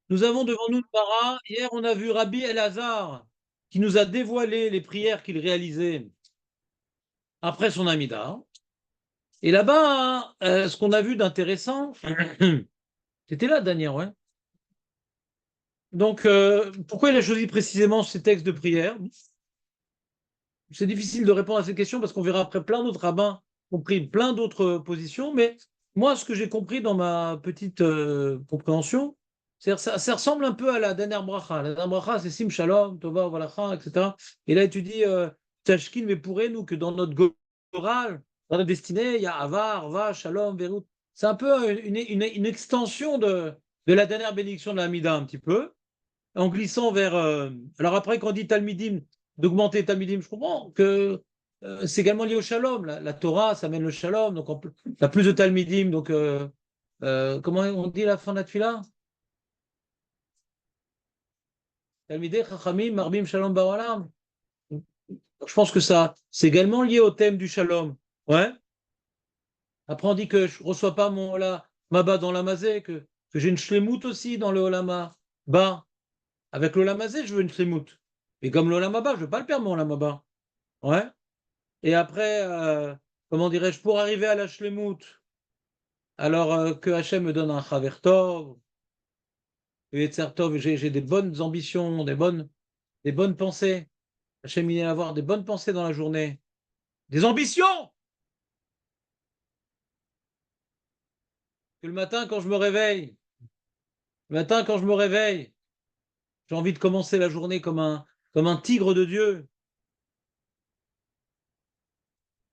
Nous avons devant nous une para. Hier, on a vu Rabbi Elazar qui nous a dévoilé les prières qu'il réalisait après son Amida. Et là-bas, ce qu'on a vu d'intéressant, c'était là, Daniel, ouais. Donc, pourquoi il a choisi précisément ces textes de prière? C'est difficile de répondre à cette question parce qu'on verra après plein d'autres rabbins qui ont pris plein d'autres positions. Mais moi, ce que j'ai compris dans ma petite compréhension, ça ressemble un peu à la dernière bracha. La dernière bracha, c'est Sim Shalom, Tova, Valacha, etc. Et là, tu dis Tashkin, mais pourrez-nous que dans notre Goral, dans notre destinée, il y a Avar, Va, Shalom, Verut. C'est un peu une extension de la dernière bénédiction de la Hamida, un petit peu en glissant vers. Alors après, quand on dit Talmidim, d'augmenter Talmidim, je comprends que c'est également lié au Shalom. La Torah, ça mène le Shalom, donc on a plus de Talmidim. Donc, comment on dit la fin de la Tfila? Talmidei, Chachamim, Marbim, Shalom, Baolam. Je pense que ça, c'est également lié au thème du Shalom. Ouais. Après, on dit que je ne reçois pas mon Maba dans l'Amazé, que j'ai une Shlemut aussi dans le Olama. Bah, avec l'Olamazé, je veux une Shlemut. Et comme l'Olamaba, je ne veux pas le perdre, mon Olamaba. Ouais. Et après, comment dirais-je, pour arriver à la Shlemout, alors que Hachem me donne un Chaver Tov, et Etzer Tov, j'ai des bonnes ambitions, des bonnes pensées. Hachem, il va avoir des bonnes pensées dans la journée. Des ambitions! Que le matin, quand je me réveille, le matin, quand je me réveille, j'ai envie de commencer la journée comme un tigre de Dieu.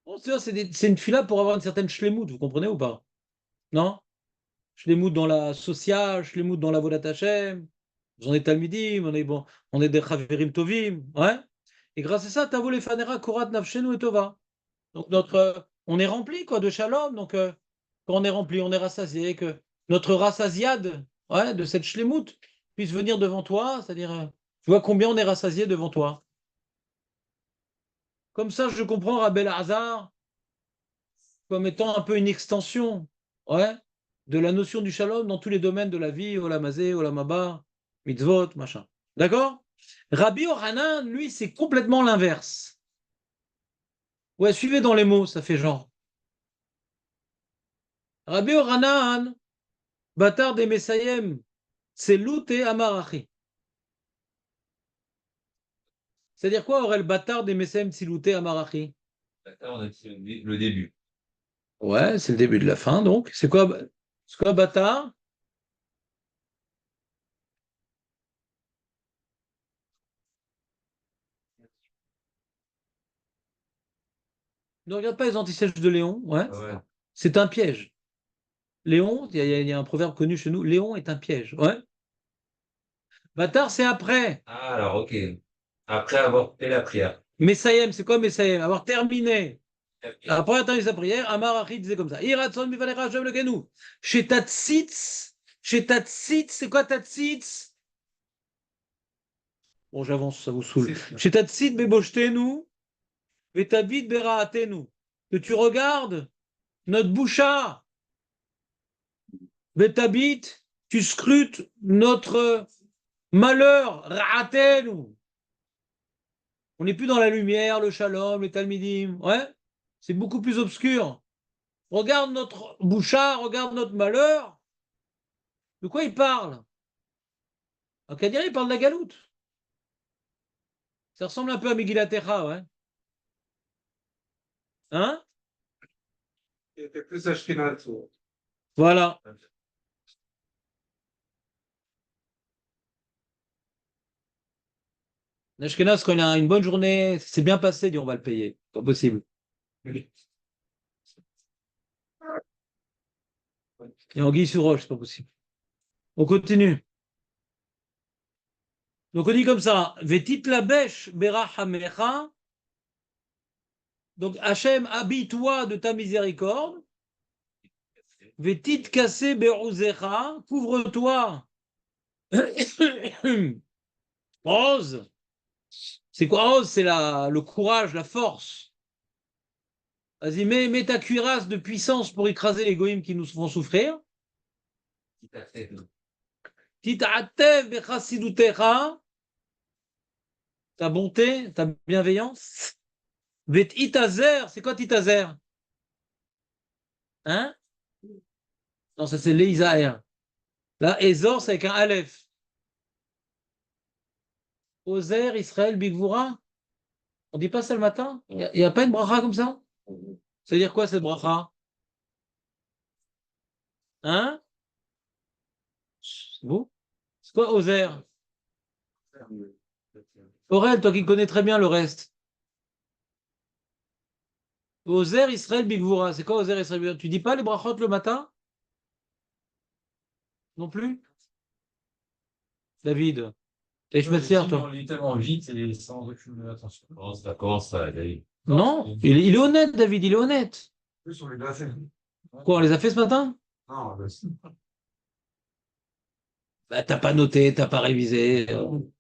Bon, c'est une fila pour avoir une certaine Shlemout, vous comprenez ou pas? Non? Shlemout dans la social, Shlemout dans la Vodat Hashem. On est Talmidim, on est bon, on est des Chaverim Tovim, ouais. Et grâce à ça, Tavo les Fanera, Korat Nafshenu et Tova. Donc on est rempli quoi de Shalom. Donc quand on est rempli, on est rassasié, que notre rassasiade, ouais, de cette shlemut puisse venir devant toi, c'est-à-dire, tu vois combien on est rassasié devant toi. Comme ça, je comprends Rabel Hazar comme étant un peu une extension, ouais, de la notion du Shalom dans tous les domaines de la vie, Olamazé, Olamaba, Mitzvot, machin. D'accord? Rabbi Ohanan, lui, c'est complètement l'inverse. Ouais, suivez dans les mots, ça fait genre. Rabbi Ohanan, bâtard des Messayem, c'est Louté Amarachi. C'est-à-dire quoi, aurait le bâtard des Messayem, c'est Louté Amarachi? D'accord, on a dit le début. Ouais, c'est le début de la fin, donc. C'est quoi bâtard? Ne regarde pas les antisèches de Léon, ouais. Ah ouais. C'est un piège. Léon, il y a un proverbe connu chez nous, Léon est un piège, ouais. Bâtard, c'est après. Ah, alors, ok. Après avoir fait la prière. Messayem, c'est quoi Messayem? Avoir terminé. La première temps de sa prière, Amarachi disait comme ça. Iratson mivalera Hashem lekenu. Chez Tatsitz, c'est quoi Tatsitz? Bon, j'avance, ça vous saoule. Chez Tatsitz beboshtenu, vetabit beraatenu. Que tu regardes notre boucha, vetabit, tu scrutes notre malheur, raatenu. On n'est plus dans la lumière, le shalom, les talmidim. Ouais, c'est beaucoup plus obscur. Regarde notre boucha, regarde notre malheur. De quoi il parle? En Kadir, il parle de la galoute. Ça ressemble un peu à Megillat Techa, ouais. Hein? Il était plus Ashkenaz. Voilà. Ashkenaz, quand il a une bonne journée, c'est bien passé, dit on va le payer. Pas possible. Et Anguille sur roche, c'est pas possible. On continue. Donc on dit comme ça, Vetit la bêche berachamecha. Donc Hachem, habille-toi de ta miséricorde. Vetit cassé berouzecha. Couvre-toi. Rose. C'est quoi rose? C'est le courage, la force. Vas-y, mets ta cuirasse de puissance pour écraser les goïms qui nous font souffrir. Tout à fait. Tita'atev bechassidutecha, ta bonté, ta bienveillance. Vet itazer, c'est quoi titazer? Hein? Non, ça c'est Leisaer. Là, Ezor, c'est avec un Aleph. Ozer, Israël, Bigvura. On dit pas ça le matin? Il n'y a pas une bracha comme ça? Ça veut dire quoi cette bracha? Hein? C'est beau? C'est quoi Ozer? Aurel, toi qui connais très bien le reste. Ozer, Israël, Bigvura. C'est quoi Ozer, Israël, Bigvura? Tu dis pas les brachot le matin? Non plus? David. Et je me sers, toi. On lit tellement vite et sans aucune attention. Comment ça, David? Non, il est honnête, David, il est honnête. Plus on les a fait. Quoi, on les a fait ce matin? Non, Bah, t'as pas noté, t'as pas révisé.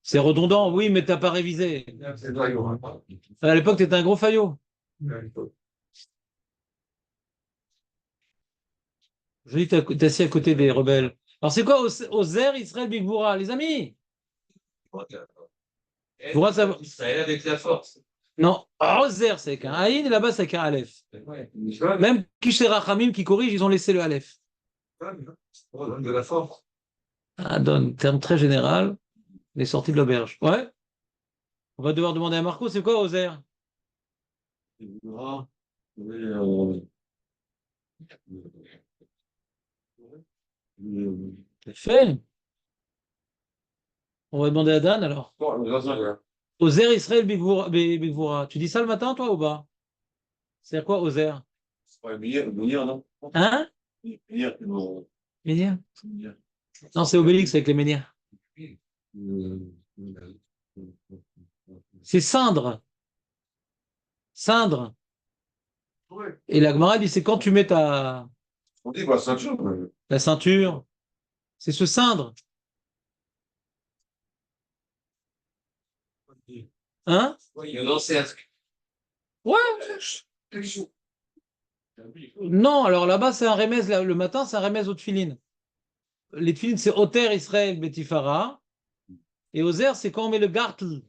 C'est redondant, oui, mais t'as pas révisé. c'est pas grave. À l'époque, t'étais un gros faillot. Je dis, t'es assis à côté des rebelles. Alors, c'est quoi Ozer, Israël, Bigvura, les amis? Pourquoi ça... Israël avec la force. Non, Ozer, c'est avec un Aïn, et là-bas, c'est avec un Aleph. Même Kishe Rachamim qui corrige, ils ont laissé le Aleph. De la force. Ah, donne, terme très général, les sorties de l'auberge. Ouais, on va devoir demander à Marco, c'est quoi Ozer? C'est fait. On va demander à Dan alors. Ozer, Israël, Bigvura. Tu dis ça le matin, toi, ou pas? C'est quoi Ozer? Non? Hein? Menhir? Non, c'est Obélix avec les menhirs. C'est cindre. Cindre. Et la Gemara dit, c'est quand tu mets On dit quoi, ceinture? la ceinture. C'est se cindre. Hein? Le cercle. Ouais. Non, alors là-bas, c'est un remez, le matin, c'est un remez au tefilin. Les tefilin, c'est Oter Israël Betifara. Et Ozer, c'est quand on met le gartel.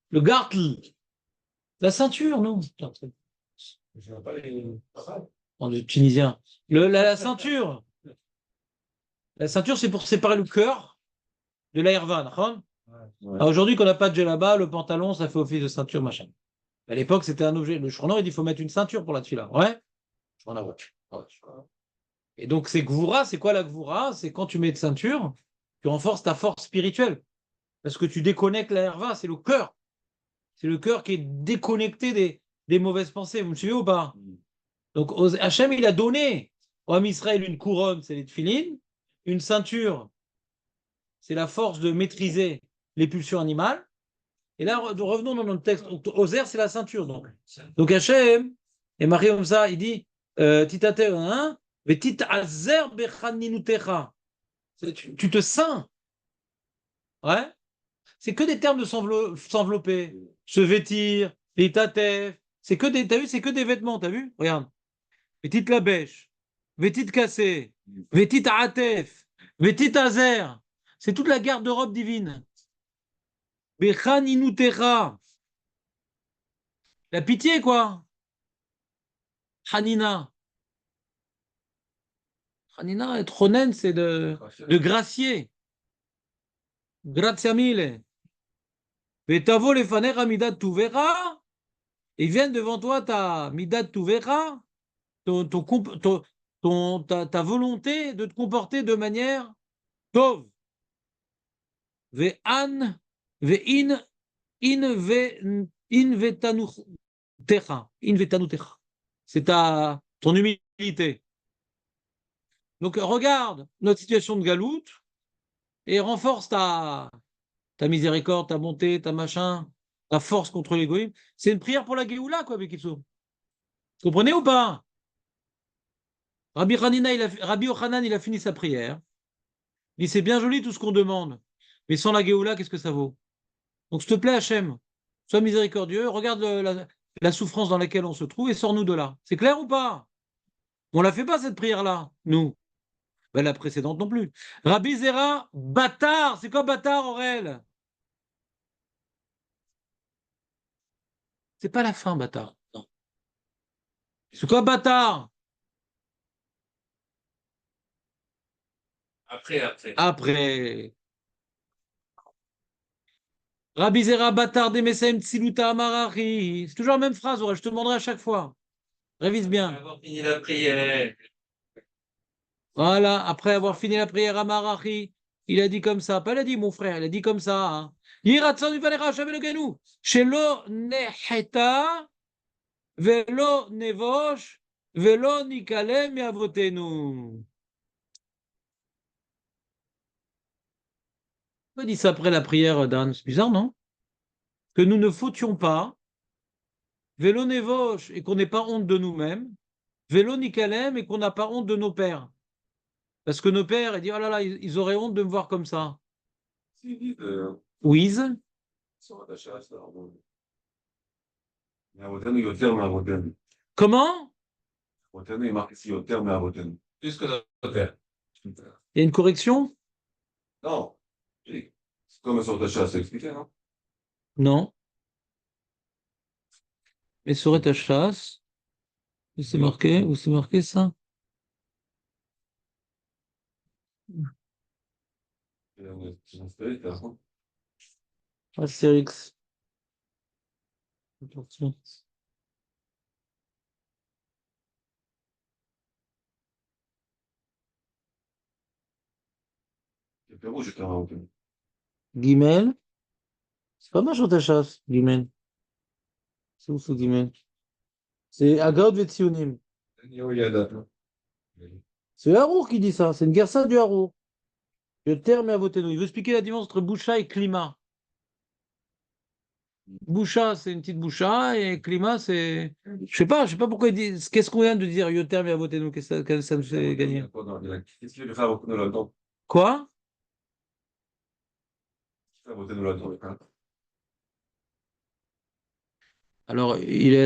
Le gartel. La ceinture, non. On est tunisien. La ceinture. La ceinture, c'est pour séparer le cœur de l'airvan. Aujourd'hui, quand on n'a pas de djellaba, le pantalon, ça fait office de ceinture, machin. À l'époque, c'était un objet. Le chrono, il dit qu'il faut mettre une ceinture pour la tefila. Ouais? Et donc, c'est gvoura. C'est quoi la gvoura? C'est quand tu mets de ceinture, tu renforces ta force spirituelle. Parce que tu déconnectes la herva, c'est le cœur. C'est le cœur qui est déconnecté des mauvaises pensées. Vous me suivez ou pas? Donc, Hachem, il a donné au Ham Israël une couronne, c'est les tefilines. Une ceinture, c'est la force de maîtriser les pulsions animales. Et là, revenons dans notre texte. Ozer, c'est la ceinture. Donc Hachem, et Marie comme ça, il dit Titate, hein, mais titazer bechaninutecha. Tu te ceins. Ouais. C'est que des termes de s'envelopper, se vêtir, les tatef. C'est que des, t'as vu, c'est que des vêtements, t'as vu? Regarde. Vétit la bêche, vétit cassé, vétit atef, vétit azer. C'est toute la garde-robe divine. Bechaninutecha. La pitié, quoi. Hanina. Hanina, être ronen, c'est de gracier. Grazie mille. Vetavo le faner midat tu verras. Ils viennent devant toi, ta midat tu verras, ta volonté de te comporter de manière tov. Ve'an, ve'in, in vetanutecha. In vetanutecha. C'est ton humilité. Donc regarde notre situation de galoute et renforce ta miséricorde, ta bonté, ta machin, ta force contre l'égoïsme. C'est une prière pour la Géoula, quoi, Bekitso. Vous comprenez ou pas? Rabbi Yochanan, il a fini sa prière. Il dit, c'est bien joli tout ce qu'on demande, mais sans la Géoula, qu'est-ce que ça vaut? Donc, s'il te plaît, Hachem, sois miséricordieux, regarde la souffrance dans laquelle on se trouve et sors-nous de là. C'est clair ou pas? On ne la fait pas, cette prière-là, nous. Ben, la précédente non plus. Rabbi Zera, bâtard. C'est quoi bâtard, Aurel? C'est pas la fin, bâtard. Non. C'est quoi bâtard? Après. Après. Rabbi Zera, bâtard des Messem Tsiluta Amarachi. C'est toujours la même phrase, Aurel. Je te demanderai à chaque fois. Révise bien. Avoir fini la prière. Voilà, après avoir fini la prière à Marachi, il a dit comme ça. Pas il a dit, mon frère, il a dit comme ça. Hein. Yiratzon u'valecha Hashem Elokeinu, shelo neheta velo nevosh velo nikale miavotenu. Pourquoi il dit ça après la prière, Dan? C'est bizarre, non? Que nous ne fautions pas, velo nevosh, et qu'on n'ait pas honte de nous-mêmes, velo nikalem, et qu'on n'a pas honte de nos pères. Parce que nos pères, ils disent, oh là là, ils auraient honte de me voir comme ça. S'ils disent, Oui. ils sont attachés à ça. Mais Avotenu, Yoter, mais Avotenu. Comment? Avotenu, il marque ici Yoter, mais Avotenu. Plus que notre père. Il y a une correction? Non. Oui. C'est comme ils sont attachés à s'expliquer, non? Non. Mais serait ta chasse? Où c'est marqué? Où c'est marqué ça? Astérix. Attention. C'est plus rouge, Yoter, mais Avotenu. Guimel. C'est pas mal sur ta chasse, Guimel. C'est où ce Guimel? C'est Agad Vetsionim. C'est Harour qui dit ça. C'est une guerre du Harour. Le terme est à voter nous. Il veut expliquer la différence entre boucha et climat. Boucha, c'est une petite boucha, et climat, c'est. Je sais pas pourquoi il dit. Qu'est-ce qu'on vient de dire, Yoter, mais à voter nous, qu'est-ce que ça nous fait gagner? Qu'est-ce qu'il veut faire Avotenu là-dedans? Quoi? Qu'est-ce qu'il fait Avotenu là-dedans? Alors,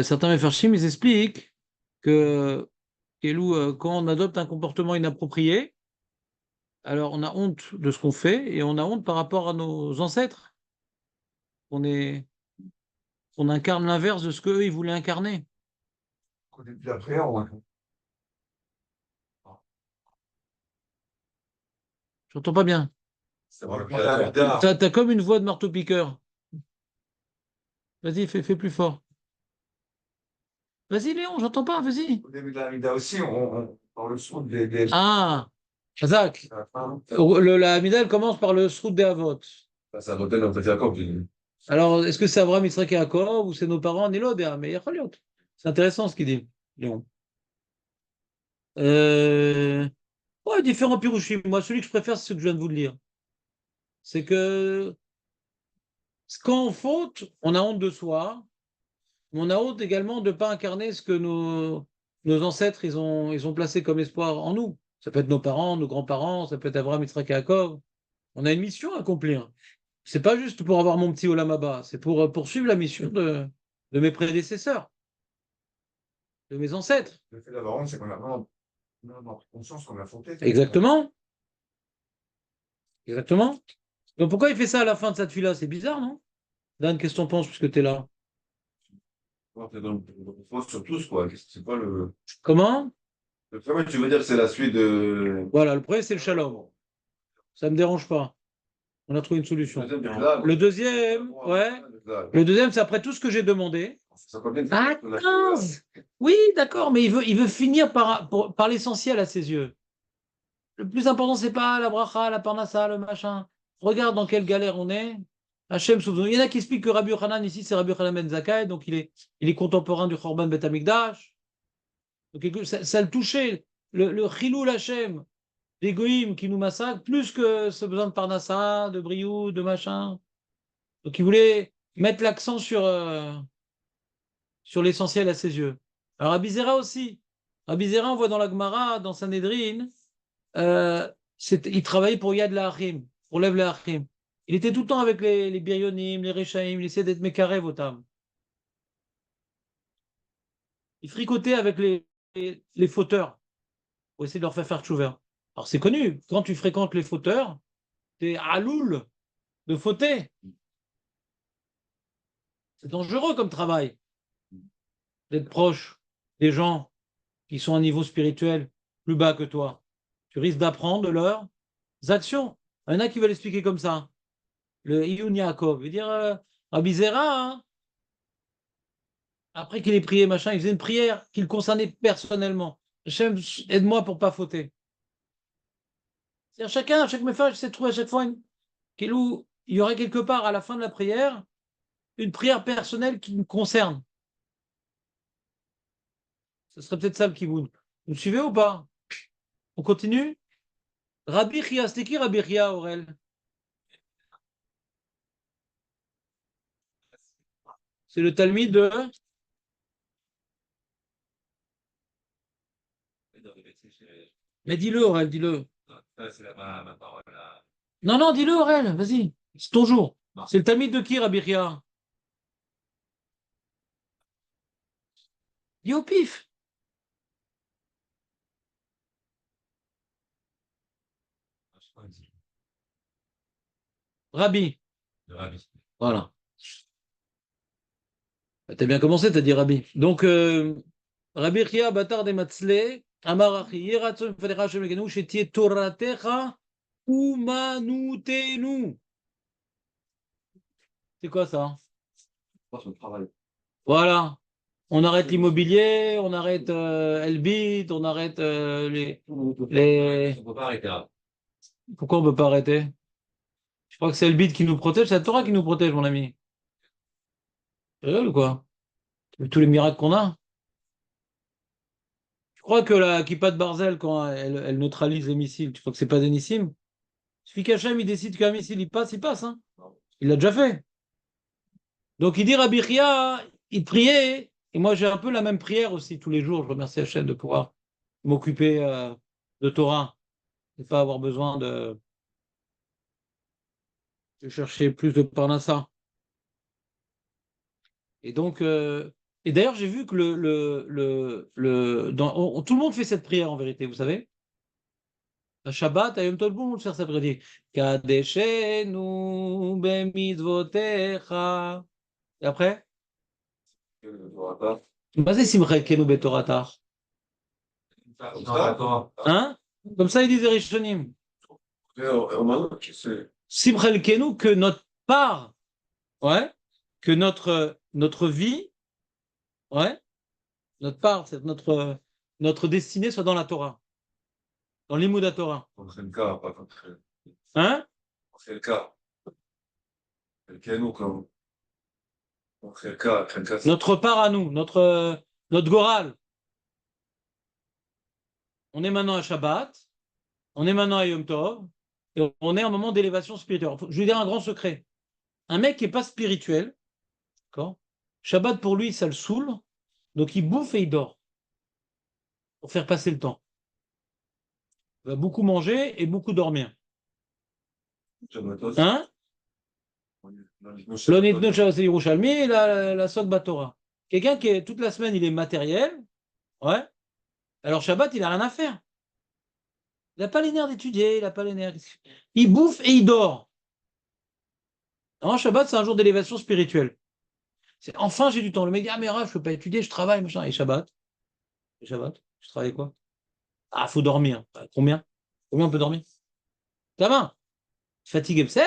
certains Mefarshim, ils expliquent que quand on adopte un comportement inapproprié, alors on a honte de ce qu'on fait et on a honte par rapport à nos ancêtres. On incarne l'inverse de ce qu'eux, ils voulaient incarner. Depuis la prière, on va. J'entends pas bien. C'est vraiment le prière. T'as comme une voix de marteau-piqueur. Vas-y, fais plus fort. Vas-y, Léon, j'entends pas, vas-y. Au début de la Mida aussi, on parle le son des. Ah, Zach. À la fin, La Hamida, commence par le Srout des Avot. ça a voté notre Jacob. Alors, est-ce que c'est Abraham, Yitzhak et Yaakov ou c'est nos parents, Nilodéa? Mais Yacholiot. C'est intéressant ce qu'il dit, Léon. Ouais, différents pirouchim. Moi, celui que je préfère, c'est ce que je viens de vous le lire. C'est que quand on faute, on a honte de soi, mais on a honte également de ne pas incarner ce que nos ancêtres ils ont placé comme espoir en nous. Ça peut être nos parents, nos grands-parents, ça peut être Abraham, Yitzhak et Yaakov. On a une mission à accomplir. C'est pas juste pour avoir mon petit Olam Haba, c'est pour poursuivre la mission de mes prédécesseurs, de mes ancêtres. Le fait d'avoir honte, c'est qu'on a vraiment conscience qu'on a fauté. Exactement. Exactement. Donc pourquoi il fait ça à la fin de cette fille-là? C'est bizarre, non? Dan, qu'est-ce que t'en penses puisque tu es là? C'est dans le fond sur tous, quoi. C'est pas le. Comment? Le premier, tu veux dire que c'est la suite de. Voilà, le premier, c'est le shalom. Ça ne me dérange pas. On a trouvé une solution. Le deuxième, là, Le deuxième, ouais. Le deuxième, c'est après tout ce que j'ai demandé. Ça convient. Ah, 15! Oui, d'accord, mais il veut finir par l'essentiel à ses yeux. Le plus important, c'est pas la bracha, la parnassa, le machin. Regarde dans quelle galère on est. Hachem sauve-nous. Il y en a qui expliquent que Rabbi Yochanan, ici, c'est Rabbi Yochanan ben Zakkai, donc il est contemporain du Chorban Bet Amikdash. Donc ça le touchait. Le Chilul Hachem, des Goïm qui nous massacrent, plus que ce besoin de parnassa, de briou, de machin. Donc il voulait mettre l'accent sur l'essentiel à ses yeux. Alors Rabbi Zera aussi. Rabbi Zera, on voit dans la Gemara, dans Sanhedrin, il travaillait pour Yad La'achim, pour Lev La'achim. Il était tout le temps avec les Biryonim, les Rechaim, il essayait d'être Mekarev Otam. Il fricotait avec les fauteurs pour essayer de leur faire tchouver. Alors c'est connu, quand tu fréquentes les fauteurs, tu es aloul de fauter. C'est dangereux comme travail d'être proche des gens qui sont à un niveau spirituel plus bas que toi. Tu risques d'apprendre de leurs actions. Il y en a qui veulent expliquer comme ça. Le Iyun Yaakov, veut dire Rabbi Zera, hein, après qu'il ait prié, machin, il faisait une prière qui le concernait personnellement. Hachem, aide-moi pour pas fauter. C'est-à-dire chacun, à chaque message, j'essaie de trouver à chaque fois où il y aurait quelque part à la fin de la prière une prière personnelle qui nous concerne. Ce serait peut-être ça le kiboun. Vous me suivez ou pas? On continue? Rabbi Chia, c'était qui Rabbi Chia, Aurel? C'est le Talmud de... Mais dis-le, Aurel, dis-le. C'est ma parole là. Non, non, dis-le, Aurel, vas-y. C'est ton jour. C'est le Talmud de qui, Rabbi Chia? Dis au pif. Rabbi. De Rabbi. Voilà. T'as bien commencé, t'as dit Rabbi. Donc, Rabbi Chia, Batar de Matzle, Amarachi, Yeratzon, Fadera, Hashem Lekenu, Shetie Toratecha, Umanutenu. C'est quoi ça? Pas son travail. Voilà. On arrête l'immobilier, on arrête Elbit, on arrête les... On ne peut pas arrêter là. Pourquoi on ne peut pas arrêter? Je crois que c'est Elbit qui nous protège, c'est la Torah qui nous protège, mon ami. Tu rigoles ou quoi? Tous les miracles qu'on a. Tu crois que la kippa de Barzel, quand elle neutralise les missiles, tu crois que c'est pas des missiles? Il suffit qu'Hachem il décide qu'un missile il passe, hein. Il l'a déjà fait. Donc il dit Rabbi Chia, il priait, et moi j'ai un peu la même prière aussi tous les jours. Je remercie Hachem de pouvoir m'occuper de Torah, et pas avoir besoin de chercher plus de parnassa. Et donc, et d'ailleurs, j'ai vu que tout le monde fait cette prière en vérité, vous savez. À Shabbat, à Yom Tov, tout le monde fait cette prière. Kadeshenu b'mitzvotecha. Et après, vas-y, Simchekenu b'toratach. Hein? Comme ça, ils disent les Rishonim. Simchelkenu, que notre part, ouais, que notre vie, ouais, notre part, c'est notre destinée soit dans la Torah, dans l'Imoud Torah. C'est le cas, pas comme Hein? c'est le cas. C'est nous comme. C'est le cas, Notre part à nous, notre Goral. On est maintenant à Shabbat, on est maintenant à Yom Tov, et on est en moment d'élévation spirituelle. Je vais vous dire un grand secret. Un mec qui n'est pas spirituel, d'accord? Shabbat pour lui, ça le saoule, donc il bouffe et il dort pour faire passer le temps. Il va beaucoup manger et beaucoup dormir. Hein? L'onitno Shabbat Yerushalmi, la Sog Batora. Quelqu'un qui est toute la semaine, il est matériel, ouais. Alors Shabbat, il n'a rien à faire. Il n'a pas les nerfs d'étudier, il n'a pas les nerfs. Il bouffe et il dort. Non, Shabbat, c'est un jour d'élévation spirituelle. Enfin, j'ai du temps. Le mec dit, ah mais Raph, je ne peux pas étudier, je travaille, machin. Et Shabbat? Je travaille quoi? Ah, faut dormir. Combien on peut dormir? Ta main. Fatigue et tu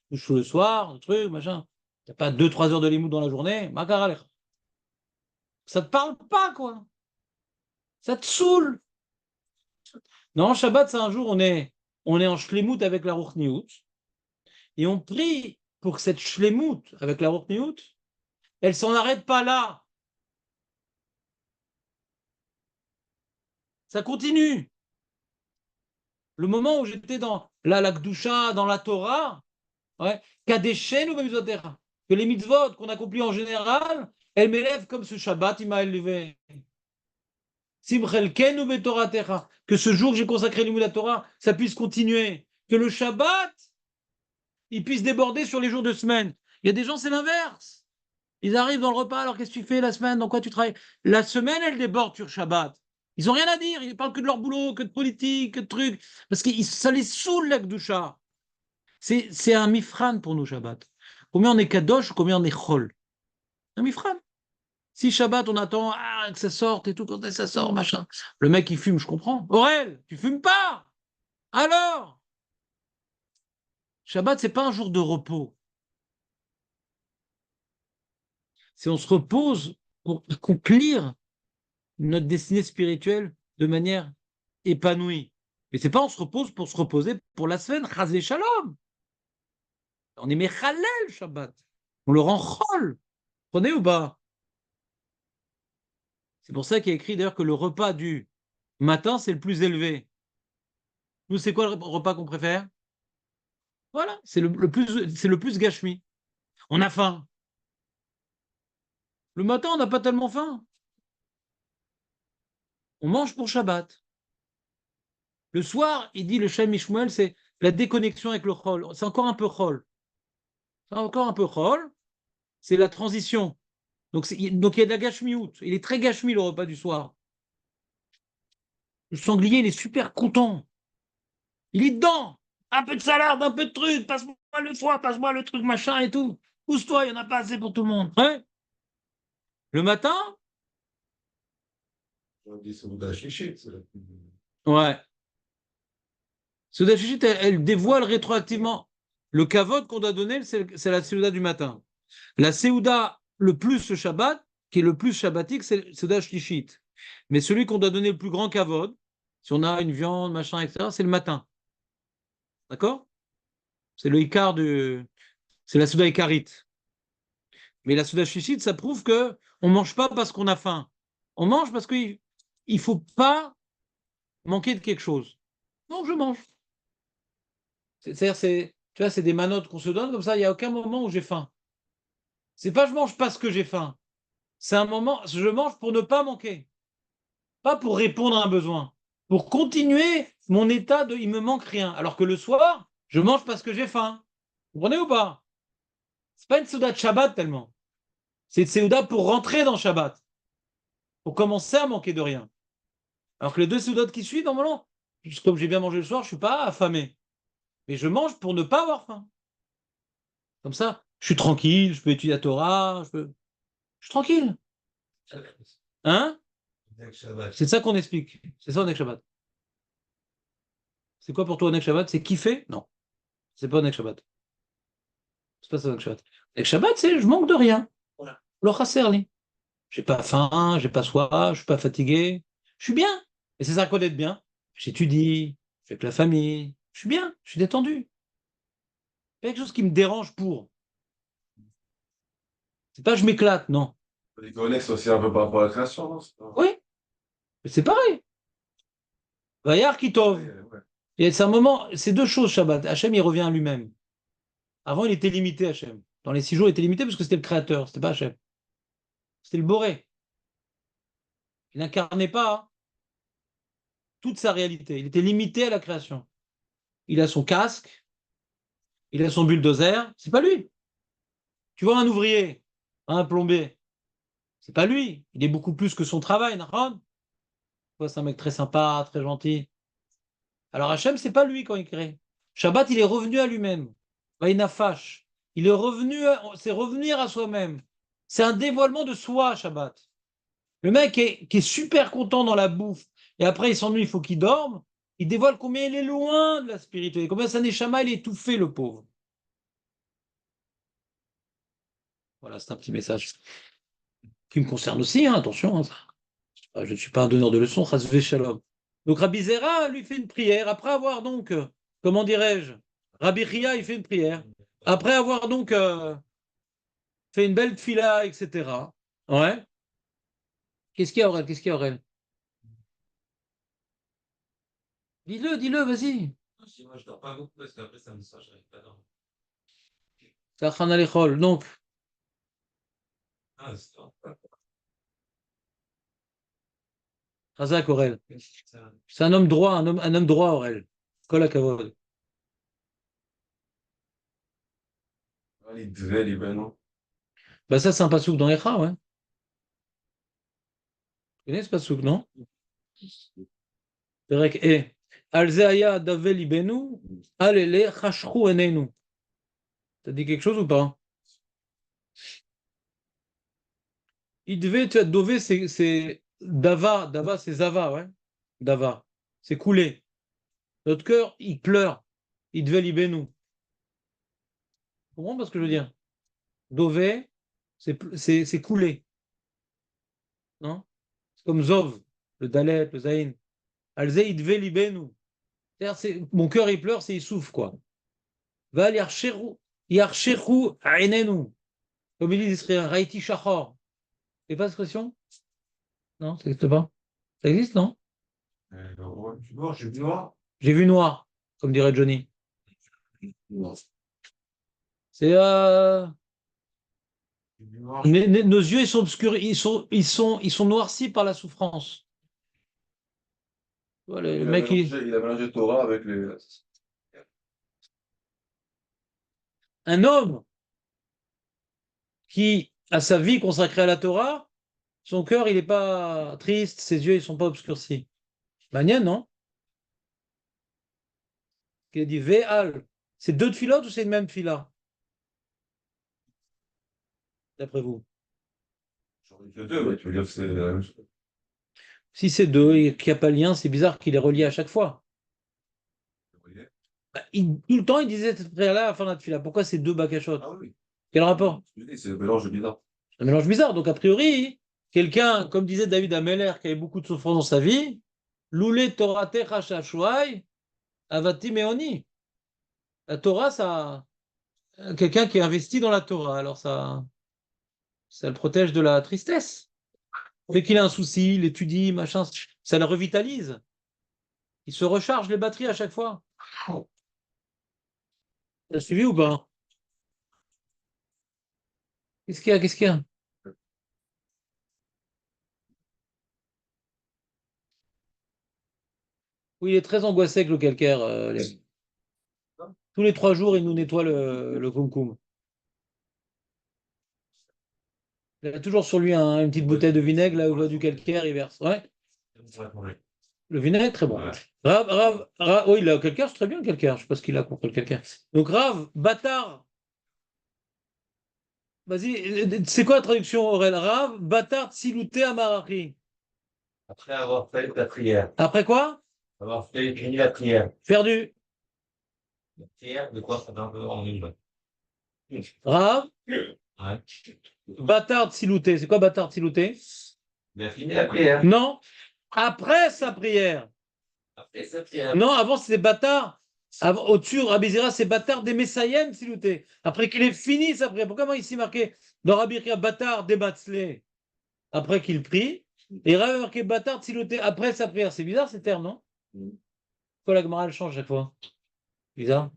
couches le soir, le truc, machin. T'as pas 2-3 heures de limoud dans la journée. Ça te parle pas, quoi. Ça te saoule. Non, Shabbat, c'est un jour, on est en shlemut avec la Ruchniout. Et on prie pour que cette shlemut avec la Ruchniout, elle s'en arrête pas là. Ça continue. Le moment où j'étais dans la Kdusha, dans la Torah, ouais, Kadeshen ou Memzotera, que les mitzvot qu'on accomplit en général, elles m'élèvent comme ce Shabbat, il m'a élevé. Simchelken ou Betoratecha, que ce jour que j'ai consacré l'Imoud la Torah, ça puisse continuer. Que le Shabbat, il puisse déborder sur les jours de semaine. Il y a des gens, c'est l'inverse. Ils arrivent dans le repas, alors qu'est-ce que tu fais la semaine? Dans quoi tu travailles? La semaine, elle déborde sur Shabbat. Ils n'ont rien à dire. Ils parlent que de leur boulot, que de politique, que de trucs. Parce que ça les saoule, la Kedusha. C'est un mifran pour nous, Shabbat. Combien on est kadosh, combien on est chol. Un mifran. Si Shabbat, on attend que ça sorte et tout, quand ça sort, machin. Le mec, il fume, je comprends. Aurel, tu fumes pas. Alors, Shabbat, c'est pas un jour de repos. C'est on se repose pour accomplir notre destinée spirituelle de manière épanouie. Mais c'est pas on se repose pour se reposer pour la semaine, chazé shalom. On est mechalel Shabbat. On le rend chol. Prenez ou pas? C'est pour ça qu'il y a écrit d'ailleurs que le repas du matin, c'est le plus élevé. Nous, c'est quoi le repas qu'on préfère? Voilà, c'est le plus gashmi. On a faim. Le matin, on n'a pas tellement faim. On mange pour Shabbat. Le soir, il dit le Shem Mishmuel, c'est la déconnexion avec le chol. C'est encore un peu chol. C'est encore un peu chol. C'est la transition. Donc il y a de la gashmiout. Il est très gashmi le repas du soir. Le sanglier, il est super content. Il est dedans. Un peu de salade, un peu de truc. Passe-moi le foie, passe-moi le truc, machin et tout. Pousse-toi, il n'y en a pas assez pour tout le monde. Ouais. Le matin, On dit Souda Chichi, c'est la plus. ouais. Souda Chichit, elle dévoile rétroactivement. Le kavod qu'on doit donner, c'est la Séouda du matin. La Séouda, le plus le Shabbat, qui est le plus shabbatique, c'est le Séouda Chichit. Mais celui qu'on doit donner le plus grand kavod, si on a une viande, machin, etc., c'est le matin. D'accord? C'est le Icar c'est la Souda Ikarite. Mais la Souda Chichit, ça prouve que on mange pas parce qu'on a faim. On mange parce qu'il ne faut pas manquer de quelque chose. Donc je mange. C'est-à-dire, tu vois, c'est des manottes qu'on se donne comme ça, il n'y a aucun moment où j'ai faim. C'est pas je mange parce que j'ai faim. C'est un moment, je mange pour ne pas manquer. Pas pour répondre à un besoin. Pour continuer mon état de il me manque rien. Alors que le soir, je mange parce que j'ai faim. Vous comprenez ou pas? C'est pas une Souda de Shabbat tellement. C'est une Souda pour rentrer dans Shabbat. Pour commencer à manquer de rien. Alors que les deux Soudotes qui suivent, normalement, comme j'ai bien mangé le soir, je ne suis pas affamé. Mais je mange pour ne pas avoir faim. Comme ça, je suis tranquille, je peux étudier la Torah, je suis tranquille. Hein? C'est ça qu'on explique. C'est ça, Onek Shabbat. C'est quoi pour toi, Onek Shabbat? C'est kiffer? Non. C'est pas Onek Shabbat. C'est pas ça, Onek Shabbat. Onek Shabbat, c'est je manque de rien. Voilà. Lo chasserli. J'ai pas faim, j'ai pas soif, je suis pas fatigué. Je suis bien. Et c'est ça quoi d'être bien. J'étudie, je suis avec la famille. Je suis bien, je suis détendu. Quelque chose qui me dérange pour. C'est pas je m'éclate, non. Les connexes aussi un peu par rapport à la création, non? Oui, mais c'est pareil. Vayar Kitov. Ouais, ouais. Et c'est un moment, c'est deux choses, Shabbat. Hachem, il revient à lui-même. Avant, il était limité, Hachem. Dans les 6 jours, il était limité parce que c'était le créateur, c'était pas Hachem. C'était le Boré. Il n'incarnait pas toute sa réalité. Il était limité à la création. Il a son casque, il a son bulldozer, c'est pas lui. Tu vois un ouvrier, un plombier, c'est pas lui. Il est beaucoup plus que son travail, Nahon. C'est un mec très sympa, très gentil. Alors Hachem, c'est pas lui quand il crée. Shabbat, il est revenu à lui-même. Vaïnafash. Il est revenu, c'est revenir à soi-même. C'est un dévoilement de soi, Shabbat. Le mec qui est super content dans la bouffe, et après il s'ennuie, il faut qu'il dorme, il dévoile combien il est loin de la spiritualité, combien sa neshama, il est étouffé, le pauvre. Voilà, c'est un petit message qui me concerne aussi, hein, attention. Hein. Je ne suis pas un donneur de leçons, Chasvé Shalom. Donc Rabbi Zera lui fait une prière, après avoir donc, comment dirais-je, Rabbi Chia, il fait une prière, après avoir donc fait une belle fila, etc. Ouais. Qu'est-ce qu'il y a, Aurel? Qu'est-ce qu'il y a, Aurel? Dis-le, vas-y. Moi, je dors pas beaucoup parce qu'après, ça me sort, j'arrive pas à dormir. Tachan Alechol. Donc, Ah, c'est ça. Razak Aurel. Ça- C'est un homme droit, un homme droit, Aurel. Kol hakavod. Les Dvel, les Benon. Bah ça, c'est un pasouk dans Echa, ouais. Tu connais ce pasouk, non? פרק על זה היה דווה ליבנו, על אלה חשכו עינינו. Ça dit quelque chose ou pas? Dové, c'est Dava. Dava, c'est Zava, ouais. Dava. C'est coulé. Notre cœur, il pleure. Il devait libérer. Tu comprends ce que je veux dire? Dové, c'est coulé. Non? C'est comme Zov, le Dalet, le Zaïn. Alze, il devait libérer. C'est-à-dire, mon cœur, il pleure, c'est il souffre, quoi. Val yarcheru ainenu. Comme ils disent, Raiti Shachor. C'est pas l'expression? Non, ça n'existe pas. Ça existe, non? Tu vois, j'ai vu noir. J'ai vu noir, comme dirait Johnny. C'est J'ai vu noir. nos yeux, ils sont obscurs, ils sont noircis par la souffrance. Voilà, le mec, Il a mélangé Torah avec les. un homme qui a sa vie consacrée à la Torah, son cœur, il n'est pas triste, ses yeux, ils ne sont pas obscurcis. Magnifique, non? Il a dit Ve'al. C'est deux tfilotes ou c'est une même fila? D'après vous? J'en ai fait deux, mais tu veux dire que c'est la même chose. Si c'est deux et qu'il n'y a pas de lien, c'est bizarre qu'il est relié à chaque fois. Vous voyez. Tout le temps, il disait cette prière-là à la fin de la tfila. Pourquoi c'est deux bakashot? Ah oui. Quel rapport? Je dis, c'est un mélange bizarre. Un mélange bizarre. Donc, a priori, quelqu'un, comme disait David Ameller, qui avait beaucoup de souffrance dans sa vie, Loulé Torate Chashashouai, Avati Meoni. La Torah, ça. Quelqu'un qui est investi dans la Torah, alors ça le protège de la tristesse. Dès qu'il a un souci, il étudie, machin, ça le revitalise. Il se recharge les batteries à chaque fois. T'as suivi ou pas? Qu'est-ce qu'il y a? Qu'est-ce qu'il y a? Oui, il est très angoissé avec le calcaire. Tous les 3 jours, il nous nettoie le kumkum. Il a toujours sur lui une petite bouteille de vinaigre, là où il voit du calcaire, il verse. Ouais, le vinaigre, très bon. Ouais. Oui, le calcaire, c'est très bien le calcaire. Je ne sais pas ce qu'il a contre le calcaire. Donc, Rav, bâtard. Vas-y, c'est quoi la traduction, Aurel? Rav, bâtard, silouté, amarachi. Après avoir fait la prière. Après quoi? Avoir fait fini la prière. Perdu. La prière, de quoi ça donne en une. Rav, Ouais. bâtard, silouté. C'est quoi bâtard, silouté? Il a fini la prière. Non. Après sa prière. Après sa prière. Non, avant c'était bâtard. Au-dessus, Rabbi Zera, c'est bâtard des Messayem, silouté. Après qu'il ait fini sa prière. Pourquoi ici marqué dans Rabbi Zera, bâtard des Batzlé? Après qu'il prie. Et Rav est marqué bâtard, silouté après sa prière. C'est bizarre ces termes, non? Pourquoi la Gemara elle change chaque fois? Bizarre.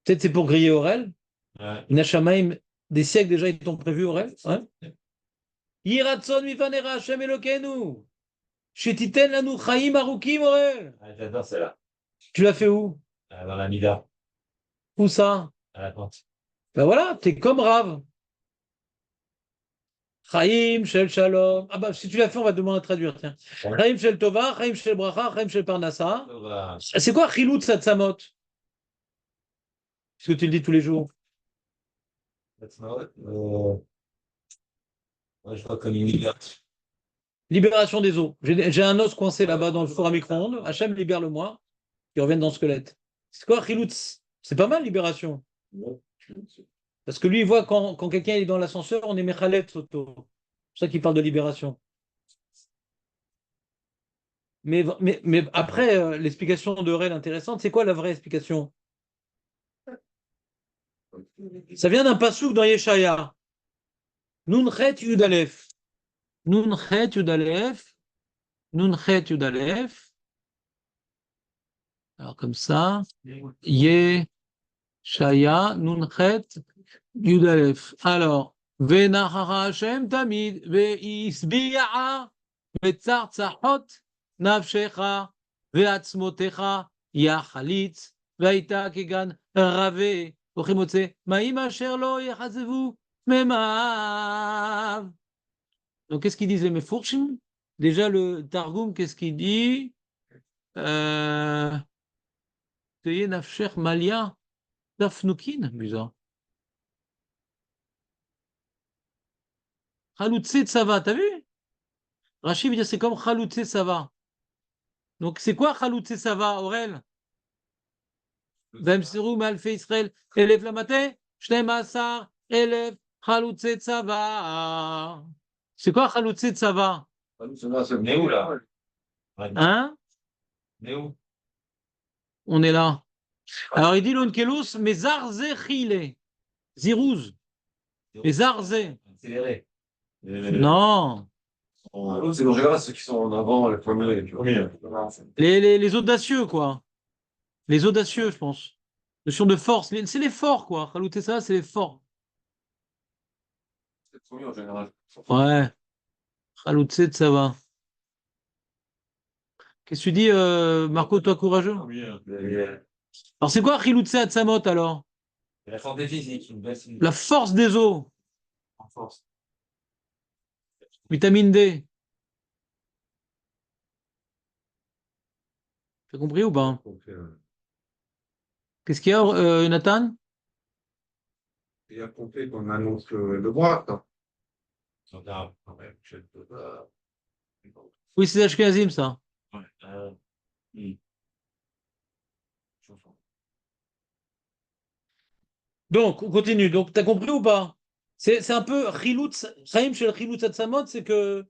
Peut-être c'est pour griller Aurel. Ouais. Nachamaim, des siècles déjà, ils t'ont prévu Aurel. Ouais. Yiratson mifanera Hashem Elokeinu. Shetiten lanu chaim arukim Aurel. Ah, j'adore celle-là. Tu l'as fait où? Dans la Mida, Où ça? à la tente. Ben voilà, t'es comme Rav. Chaim shel shalom. Ah bah si tu l'as fait, on va te demander de traduire. Tiens. Chaim shel tova, chaim shel bracha, chaim shel parnassa. C'est quoi chilut satsamot? Est-ce que tu le dis tous les jours? Moi, je vois comme une libération. Libération des os. J'ai un os coincé là-bas dans le four à micro-ondes. Hachem, libère-le-moi. Qu'il revienne dans le squelette. C'est quoi chilut? C'est pas mal, libération. Parce que lui, il voit quand quelqu'un est dans l'ascenseur, on est mechalet soto. C'est pour ça qu'il parle de libération. Mais après, l'explication de Rel intéressante, c'est quoi la vraie explication? Ça vient d'un passouk dans Yeshaya. Nunchet Yudalef. Nunchet Yudalef. Nunchet Yudalef. Alors comme ça. Yeshaya. Nunchet Yudalef. Alors. Venachara Hashem Tamid. Ve'isbiya'a. Ve'tzar tzachot. Nafshecha. Ve'atzmotecha. Yachalitz. Ve'aita kegan. Rave. Ochimotse. Ma'im asher lo yechazevu. Memav. Donc, qu'est-ce qu'ils disent les Mefourchim? Déjà, le Targum, qu'est-ce qu'il dit? Teye nafsher malia tafnukin, bizarre. Chaloutse tsava, t'as vu? Rachid veut dire c'est comme Chaloutse Sava. Donc c'est quoi Chaloutse Sava, Aurel? Vemsiru Malfe Israël, Elef Lamate, Shnem Asar, Elef, Chaloutse Sava. C'est quoi Chaloutse Sava? On est où là? Ouais. Hein? On est où? On est là. Alors il dit l'onkelos, mais zarze chile. Zirouz. Mais zarze. Accéléré. Non. C'est en général ceux qui sont en avant, les premiers. Les audacieux, quoi. Les audacieux, je pense. Notion de force. C'est les forts, quoi. Chaloutse Sava, c'est les forts. C'est les premiers en général. Ouais. Chaloutse Sava. Qu'est-ce que tu dis, Marco, toi courageux? Alors c'est quoi Chilutse Atsamot alors? La santé physique, une belle La force des os, en force. vitamine D. T'as compris ou pas? Qu'est-ce qu'il y a, Nathan? Il a compté qu'on annonce le droit. Oui, c'est Ashkenazim, ça. Ouais. Donc, on continue. Donc, t'as compris ou pas? C'est un peu Chilutz, Chaim chez le Chilutz Atsamot, c'est que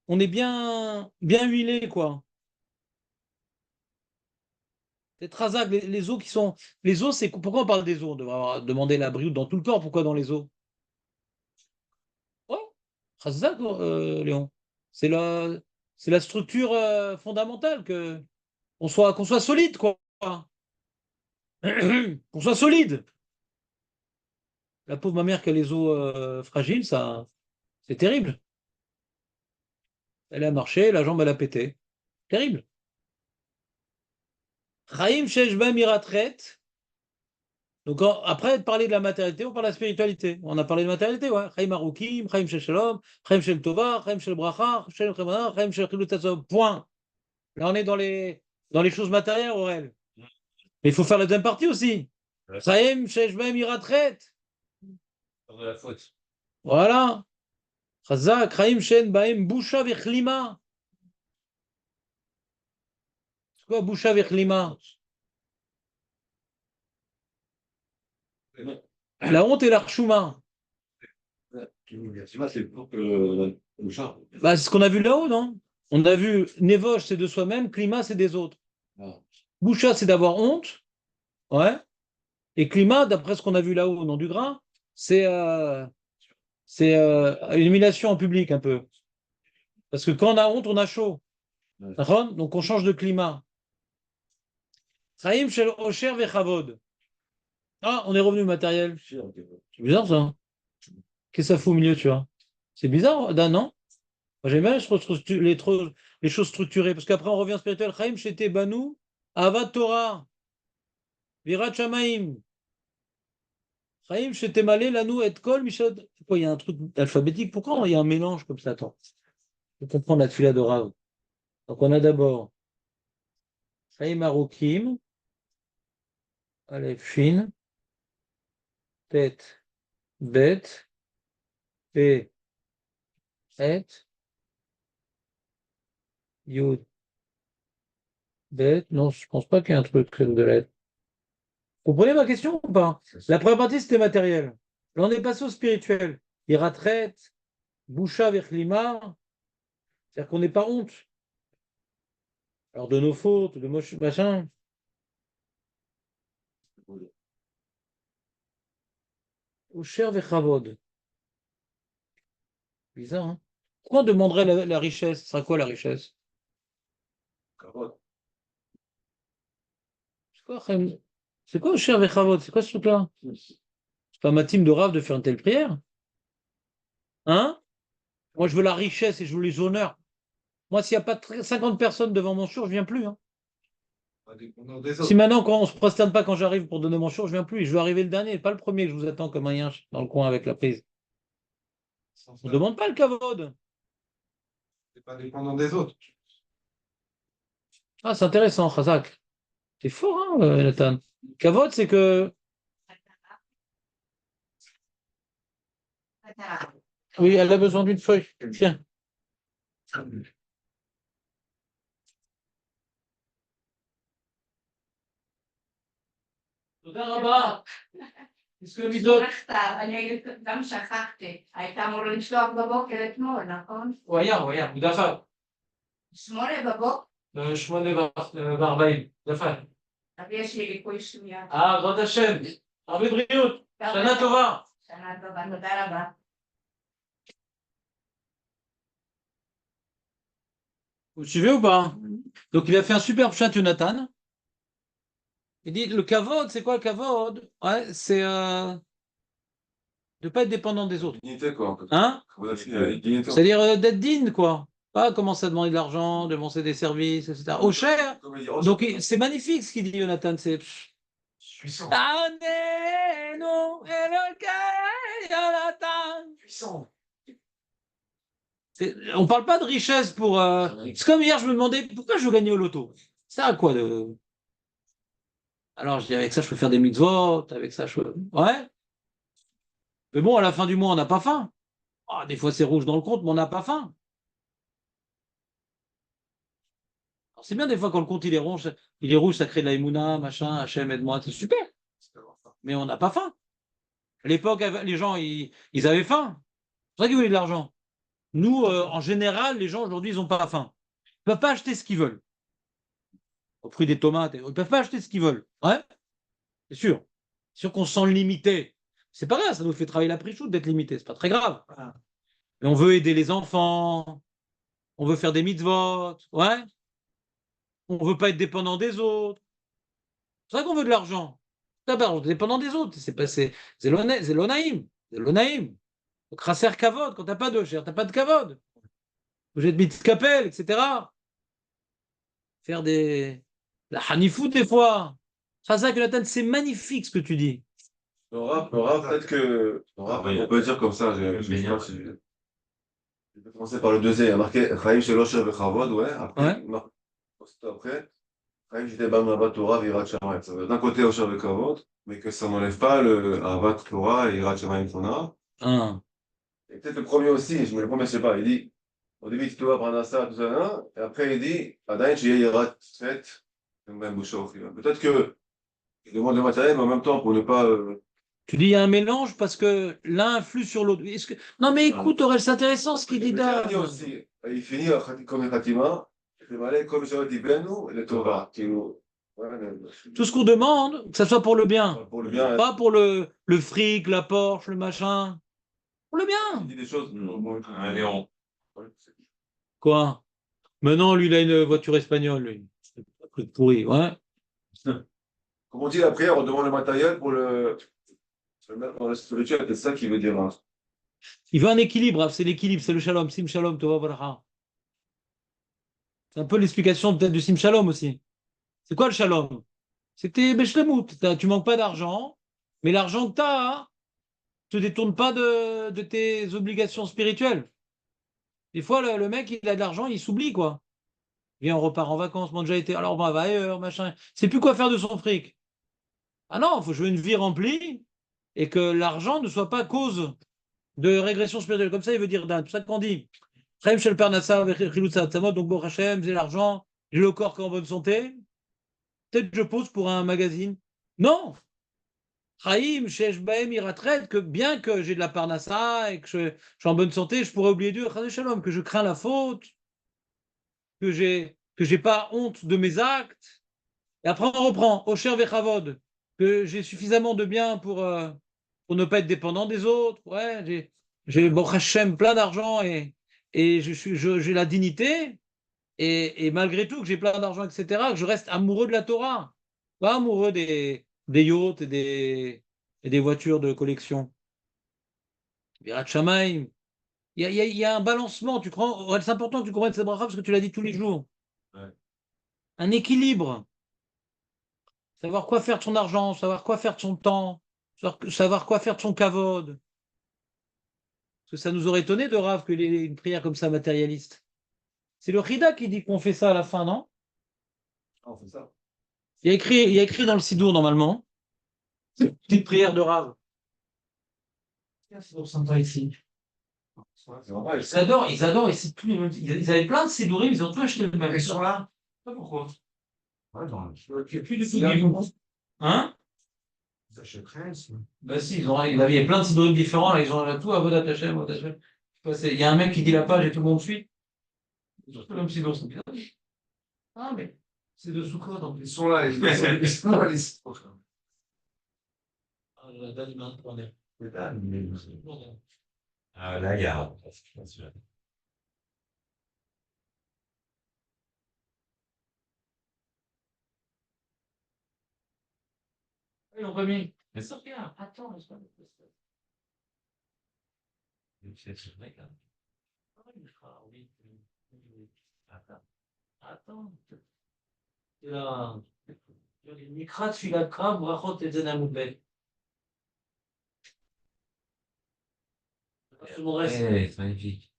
on est bien huilé, quoi. C'est Trazak, les os qui sont. Les os, c'est. Pourquoi on parle des os? On devrait demander la brioute dans tout le corps. Pourquoi dans les os? Ouais, Trazak, Léon. C'est la structure fondamentale que qu'on soit solide, quoi. Qu'on soit solide. La pauvre ma mère qui a les os fragiles, ça, c'est terrible. Elle a marché, la jambe elle a pété. Terrible. Chaim Sheshba Miratret. Donc après de parler de la matérialité, on parle de la spiritualité. On a parlé de matérialité, ouais. Chaim Arukim, Chaim Shel Shalom, Chaim Shel Tova, Chaim Shel Bracha, Chaim Shel Chemana, Chaim Shel Chilut Hatzon. Point. Là on est dans les choses matérielles, Aurel. Mais il faut faire la deuxième partie aussi. Chaim Sheshba Miratret. De la faute. Voilà. Chazak, Chaim Shen Baem Boucha Vechlima. C'est quoi Boucha Vechlima? La honte et l'archouma. C'est pour que le chat. Bah, c'est ce qu'on a vu là-haut, non? On a vu Nevosh, c'est de soi-même, climat, c'est des autres. Boucha, c'est d'avoir honte. Ouais. Et climat, d'après ce qu'on a vu là-haut au nom du gras, c'est une humiliation en public un peu. Parce que quand on a honte, on a chaud. D'accord. Donc on change de climat. Chaim shel Osher vechavod. Ah, on est revenu au matériel. C'est bizarre ça. Qu'est-ce que ça fout au milieu, tu vois? C'est bizarre, Dan, non? Moi, j'aime bien les choses structurées, parce qu'après, on revient au spirituel. Chaim shete banu, avat Torah, virat shamaim. Chaim shete malé lanu et kol mishad. Pourquoi il y a un truc alphabétique? Pourquoi il y a un mélange comme ça? Attends, je vais comprendre la tefila de Rav. Donc, on a d'abord Chaim arukim, Aleph shin, tet, bet, pe, et, yud, bet. Non, je pense pas qu'il y ait un truc de lettres. Vous comprenez ma question ou pas? La première partie, c'était matériel. Là, on est passé au spirituel. Iratret, Boucha vers Lima, c'est-à-dire qu'on n'est pas honte. Alors, de nos fautes, de machin. Usher Vechavod. Bizarre, hein? Pourquoi on demanderait la richesse? Ce sera quoi la richesse? C'est quoi, Chaim? C'est quoi Usher Vechavod? C'est quoi ce truc-là? C'est pas ma team de rave de faire une telle prière? Hein? Moi, je veux la richesse et je veux les honneurs. Moi, s'il n'y a pas 50 personnes devant mon show, je viens plus, hein. Si maintenant, quand on se prosterne pas quand j'arrive pour donner mon show, je viens plus. Je veux arriver le dernier, pas le premier que je vous attends comme un yinche dans le coin avec la prise. On ne demande pas le kavod. C'est pas dépendant des autres. Ah, c'est intéressant, Khazak. C'est fort, hein, Nathan. Kavod, c'est que. Oui, elle a besoin d'une feuille. Tiens. תודה רבה. תזכו מידות. אני גם שכחתי, היית אמור לשלוח בבוקר אתמול, נכון? הוא היה, הוא דפק. 8 בבוקר, 8:40, דפק. אבל יש לי ליקוי שמיעה. בעזרת השם. הרבה בריאות. שנה טובה. שנה טובה, תודה רבה. Vous suivez ou pas? Donc, il a fait un superbe chat, Jonathan. Il dit, le kavod, c'est quoi le kavod? Ouais, c'est de ne pas être dépendant des autres. Dignité, quoi. Hein? Dignité. C'est-à-dire d'être digne, quoi. Pas commencer à demander de l'argent, demander des services, etc. Au cher. Donc, c'est magnifique ce qu'il dit, Jonathan. C'est. Puissant. Aneno Elokai, Jonathan. Puissant. On parle pas de richesse pour. C'est comme hier, je me demandais pourquoi je veux gagner au loto. Ça à quoi de. Alors, je dis avec ça, je peux faire des mitzvot, avec ça, je peux. Ouais. Mais bon, à la fin du mois, on n'a pas faim. Ah, des fois, c'est rouge dans le compte, mais on n'a pas faim. Alors, c'est bien des fois quand le compte il est rouge, ça crée de la émouna, machin, Hachem, aide-moi, c'est super. Mais on n'a pas faim. À l'époque, les gens, ils avaient faim. C'est vrai qu'ils voulaient de l'argent. Nous, en général, les gens aujourd'hui, ils n'ont pas faim. Ils ne peuvent pas acheter ce qu'ils veulent. Au prix des tomates, ils ne peuvent pas acheter ce qu'ils veulent. Ouais, c'est sûr. C'est sûr qu'on se sent limité. C'est pas grave, ça nous fait travailler la prichoute d'être limité, c'est pas très grave. Mais on veut aider les enfants, on veut faire des mitzvot, ouais. On veut pas être dépendant des autres. C'est vrai qu'on veut de l'argent. D'abord, on est dépendant des autres. C'est l'onaïm. C'est l'onaïm. Donc, raser kavod, quand t'as pas de cher, t'as pas de kavod. J'ai de mitzkapel, etc. Faire la hanifout des fois. Razak Jonathan, c'est magnifique ce que tu dis. Nora, peut-être que. Nora, on peut dire comme ça. Je vais commencer par le deuxième. Il y a marqué Chaim Shelo Shev Bechavod, ouais. Après, après, Chaim Shidebam Avat Torah Virat Shamayim. Ça veut dire d'un côté Osher Bekavod, mais que ça n'enlève pas le Avat Torah et Virat Shamayim qu'on a. Ah. Et peut-être le premier aussi, mais le premier, je sais pas. Il dit au début, tu dois prendre ça, tout ça, et après, il dit Adain Shiyirat Tfet, même Bouchor. Peut-être que il demande le matériel, mais en même temps, pour ne pas. Tu dis il y a un mélange parce que l'un influe sur l'autre. Non, mais écoute, Aurel, c'est intéressant ce qu'il dit là. Il finit comme Khatima, comme j'aurais dit Benu, le Torah. Tout ce qu'on demande, que ça soit pour le bien. Pour le bien. Pas pour le fric, la Porsche, le machin. Pour le bien. Il dit des choses. Allez, on. Quoi? Maintenant, lui, il a une voiture espagnole, lui. C'est un truc pourri, ouais. Comme on dit la prière, on demande le matériel pour se mettre dans le spirituel, c'est ça qui veut dire. Hein. Il veut un équilibre, hein, c'est l'équilibre, c'est le shalom, sim shalom, tova bracha. C'est un peu l'explication peut-être du sim shalom aussi. C'est quoi le shalom? C'est que t'es beshlemout, tu manques pas d'argent, mais l'argent que tu as te détourne pas de tes obligations spirituelles. Des fois, le mec, il a de l'argent, il s'oublie, quoi. Viens, on repart en vacances, on a déjà été, alors on va ailleurs, machin. C'est plus quoi faire de son fric. Ah non, il faut jouer une vie remplie et que l'argent ne soit pas cause de régression spirituelle. Comme ça, il veut dire d'un. C'est ça qu'on dit. Chaim shel parnassa vechilut tzamot, donc bon, Hachem, j'ai l'argent, j'ai le corps qui est en bonne santé. Peut-être je pose pour un magazine. Non! Chaim, shesh bahem iratret, que bien que j'ai de la parnassa et que je suis en bonne santé, je pourrais oublier Dieu, shalom, que je crains la faute, que j'ai pas honte de mes actes. Et après, on reprend, Osher vechavod, que j'ai suffisamment de biens pour ne pas être dépendant des autres. Ouais, j'ai bon Hachem plein d'argent et j'ai la dignité. Et malgré tout, que j'ai plein d'argent, etc., que je reste amoureux de la Torah, pas amoureux des yachts et des voitures de collection. Virat Shamaim. Il y a un balancement, tu crois, c'est important que tu comprennes cette bracha parce que tu l'as dit tous les jours. Ouais. Un équilibre. Savoir quoi faire de son argent, savoir quoi faire de son temps, savoir quoi faire de son kavod. Parce que ça nous aurait étonné de Rav qu'il ait une prière comme ça matérialiste. C'est le Chida qui dit qu'on fait ça à la fin, non? On fait ça. Il y a écrit dans le Sidour, normalement. Petite prière de Rav. C'est pour sympa ici. Ils adorent, et c'est tous les mêmes. Ils avaient plein de Sidourim, ils ont tous acheté le même. Ils sont là. Je sais pas pourquoi. Ouais, dans Il n'y a plus de Sidourim. Hein? ça, je sais. Bah si, il y avait plein de Sidourim différents, là, ils ont tout à Vodat Hashem, Vodat Hashem. Il y a un mec qui dit la page et tout le monde suit. Ils ont tous le même Sidour, c'est bien. Ah, mais c'est de Soukot, donc Ils sont là, ils sont là, ils sont là. Ah, la dame, il m'a interné. Ah, là, il y a. Ils l'ont pas mis. Mais ça, regarde, attends, laisse pas. C'est ce mec-là. Attends. C'est là. Mikrat, Filakra, Brachot et Zenamubel. Tout le monde reste. C'est magnifique.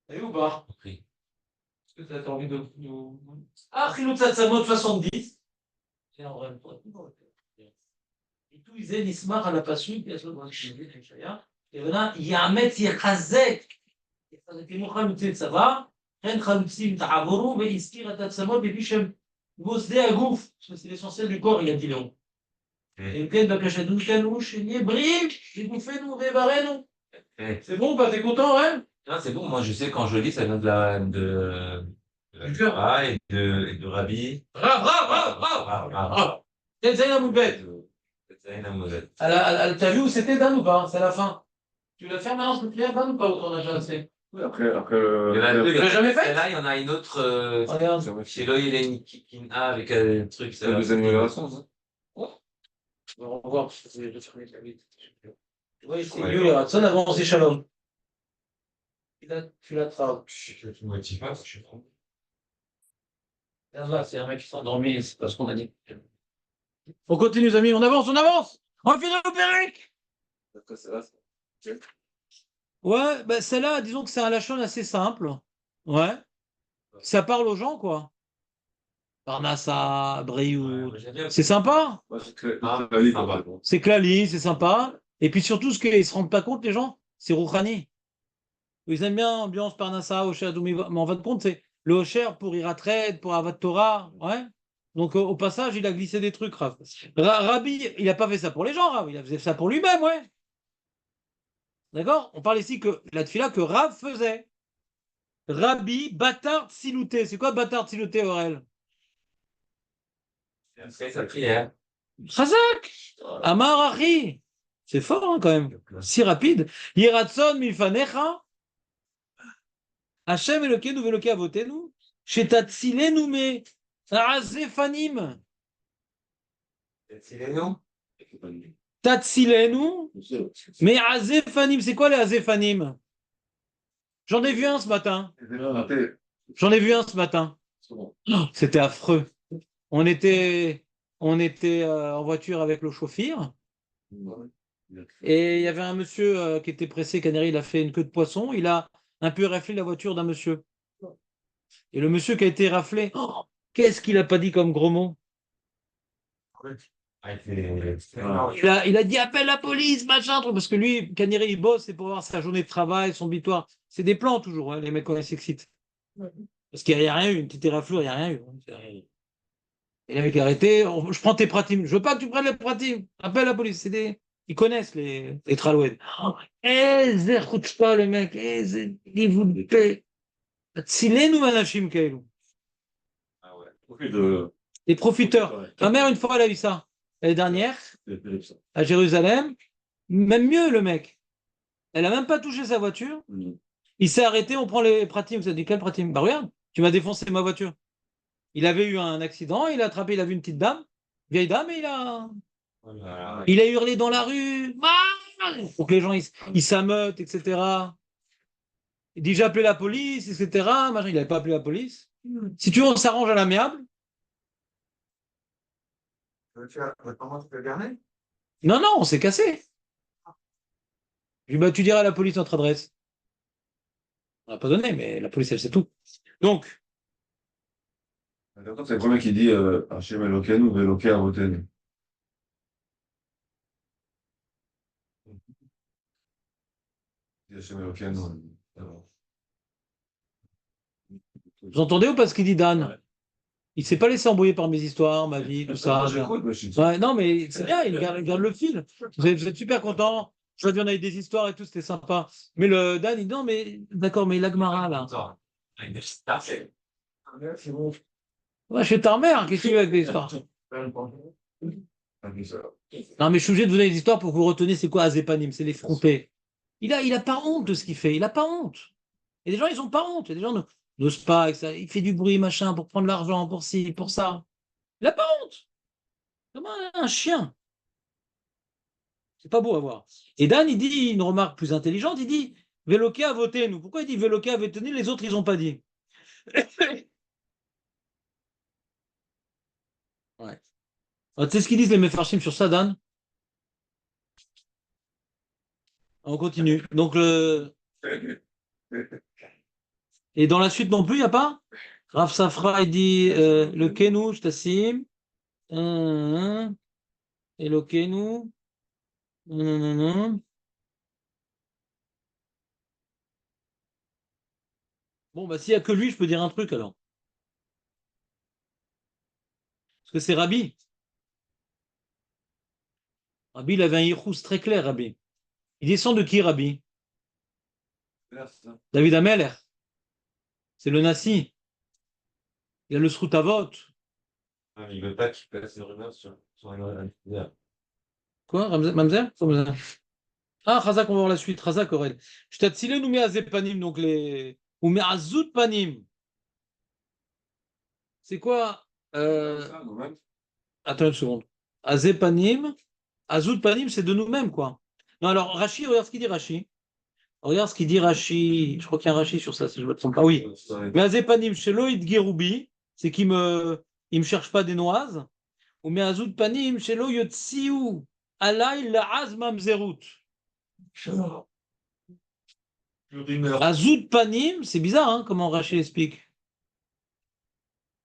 T'as vu ou pas? Compris. Est-ce que t'as envie de. Ah, Chilou Tsatsamo de 70. C'est en vrai. Et tout, ils disaient, Nismar à la passion, puis à ce moment-là, et maintenant, Yamet Yechazek. כמו חלוצי צבא, הן חלוצים תעברו והזכיר את עצמו בפי שהם מוסדי הגוף, c'est l'essentiel du corps, il a dit Léon. אם כן, בקשתנו שנהיה בריאים, בגופנו ואיברנו. C'est bon, bah t'es content, hein? Non, c'est bon, moi je sais quand je lis, ça vient de la Du cœur. Torah et de Rabbi. Bravo! T'es Zayn Moubet. T'as vu où c'était Dan ou pas? C'est la fin. Tu l'as fait maintenant, cette prière, Dan ou pas, ou t'en as déjà fait? Après, Il y en a deux. Tu l'as jamais fait? Là, il y en a une autre. Regarde. Chez Loïc, il y a une Kikina avec un truc. c'est la deuxième génération, ça. On va voir, parce que je vais fermer la vite. Oui, c'est mieux, les Ratson avant c'est Shalom. Tu l'attrapes. Je ne motive pas, je suis trop. Là, c'est un mec qui s'est endormi, c'est pas ce qu'on a dit. On continue, les amis, on avance, on avance! On va finir le Pérec! C'est là, Ouais, bah celle-là, disons que c'est un lachon assez simple. Ouais. Ça parle aux gens, quoi. Parnassa, Briou. C'est sympa. ouais, c'est clair. C'est clali, c'est sympa. Et puis surtout, ce qu'ils ne se rendent pas compte, les gens, c'est Rouhani. Ils aiment bien l'ambiance Parnassa, Osher, Doumiva. Mais en fin de compte, c'est le Osher pour Iratred, pour Avad Torah. Ouais. Donc au passage, il a glissé des trucs, Rav. Rabbi, il n'a pas fait ça pour les gens, Rav. Il a fait ça pour lui-même, ouais. D'accord? On parle ici que la tefila que Rav faisait. Rabbi Batard Silouté. C'est quoi Batard Silouté, Aurel? C'est sa prière. Chazak! Amar Achi. C'est fort, hein, quand même. Si rapide. Yiratson milfanecha. Hashem Elokeinu veloke avotenu. Shetatzilenu me. Azefanim. C'est les noms. Tatsilenu. Mais Azefanim. C'est quoi les Azefanim? J'en ai vu un ce matin. J'en ai vu un ce matin. Oh, c'était affreux. On était en voiture avec le chauffeur. Et il y avait un monsieur qui était pressé, Canary, il a fait une queue de poisson, il a un peu raflé la voiture d'un monsieur. Et le monsieur qui a été raflé, oh, qu'est-ce qu'il a pas dit comme gros mot? Il a dit appelle la police, machin, truc, parce que lui, Canary, il bosse, c'est pour avoir sa journée de travail, son bitoire. C'est des plans toujours, hein, les mecs quand ils s'excitent. Parce qu'il n'y a rien eu, une petite éraflure, il n'y a rien eu. Et les mecs arrêtés, je prends tes pratimes. Je veux pas que tu prennes les pratimes. Appelle la police. Ils connaissent les traloueds. Eze chutzpah, le mec. Eze développé. Tzilenu manashim kaelu. Ah ouais. Les profiteurs. Ma mère, une fois, elle a eu ça. L'année dernière, à Jérusalem. Même mieux, le mec. Elle a même pas touché sa voiture. Il s'est arrêté, on prend les pratimes. Vous avez dit quel pratim? Bah regarde, tu m'as défoncé ma voiture. Il avait eu un accident, il a attrapé, il a vu une petite dame, vieille dame, et il a hurlé dans la rue, pour que les gens ils s'ameutent, etc. Il dit j'ai appelé la police, etc. Il n'avait pas appelé la police. Si tu veux, on s'arrange à l'amiable. Comment tu peux garder? Non, on s'est cassé. Je lui ai dit, bah, tu diras à la police notre adresse. On n'a pas donné, mais la police, elle sait tout. Donc, D'accord, c'est le premier qui dit Hachem Elokeinu ou Elokei Avotenu. Il dit Hachem Elokeinu. Alors, Vous entendez ou pas ce qu'il dit Dan? Il s'est pas laissé embrouiller par mes histoires, ma vie, tout ça. moi, j'écoute, mais je suis. Ouais, non, mais c'est bien, il garde le fil. Vous êtes super content. Je vois bien, on avait des histoires et tout, c'était sympa. Mais le Dan, il dit non, mais d'accord, mais l'Agmara, là. Ouais, je suis ta mère, qu'est-ce que tu veux avec les histoires? Non, mais je suis obligé de vous donner des histoires pour que vous reteniez c'est quoi Azépanim, c'est l'effronté. Il a pas honte de ce qu'il fait, il a pas honte. Et des gens, ils ont pas honte. Il y a des gens qui n'osent pas, il fait du bruit, machin, pour prendre l'argent, pour ci, pour ça. Il a pas honte. Comme un chien. C'est pas beau à voir. Et Dan, il dit une remarque plus intelligente, il dit Véloquet a voté, nous. Pourquoi il dit Véloquet a voté, les autres, ils n'ont pas dit? Ouais. Tu sais ce qu'ils disent les Mefarshim sur ça, Dan? On continue. Donc, et dans la suite non plus, il n'y a pas? Rav Safra, il dit le Kenu, Shtassim. Et le Kenu. Bon, bah, s'il n'y a que lui, je peux dire un truc alors. Parce que c'est Rabbi. Rabbi, il avait un yichus très clair, Rabbi. Il descend de qui, Rabbi? David Ameller. C'est le Nassi. Il a le Srutavot. Il veut pas qu'il passe des rumeurs sur un. Quoi, Mamzer? Ah, Chazak, on va voir la suite. Chazak, Aurel. Je t'ai nous met à Zepanim, donc les. Ou mais à Panim. C'est quoi Attends une seconde. Azepanim. Azout Panim, c'est de nous-mêmes, quoi. Non, alors, Rashi, regarde ce qu'il dit, Rashi. Regarde ce qu'il dit, Rashi. Je crois qu'il y a un Rashi sur ça, si je ne me trompe pas. Oui. Mais Azepanim, chez Loïd Geroubi, c'est il me cherche pas des noises. Ou mais Azout Panim, chez Loïd Tsiou. Alaï la Azmam Zerut. Azout Panim, c'est bizarre, hein, comment Rashi explique.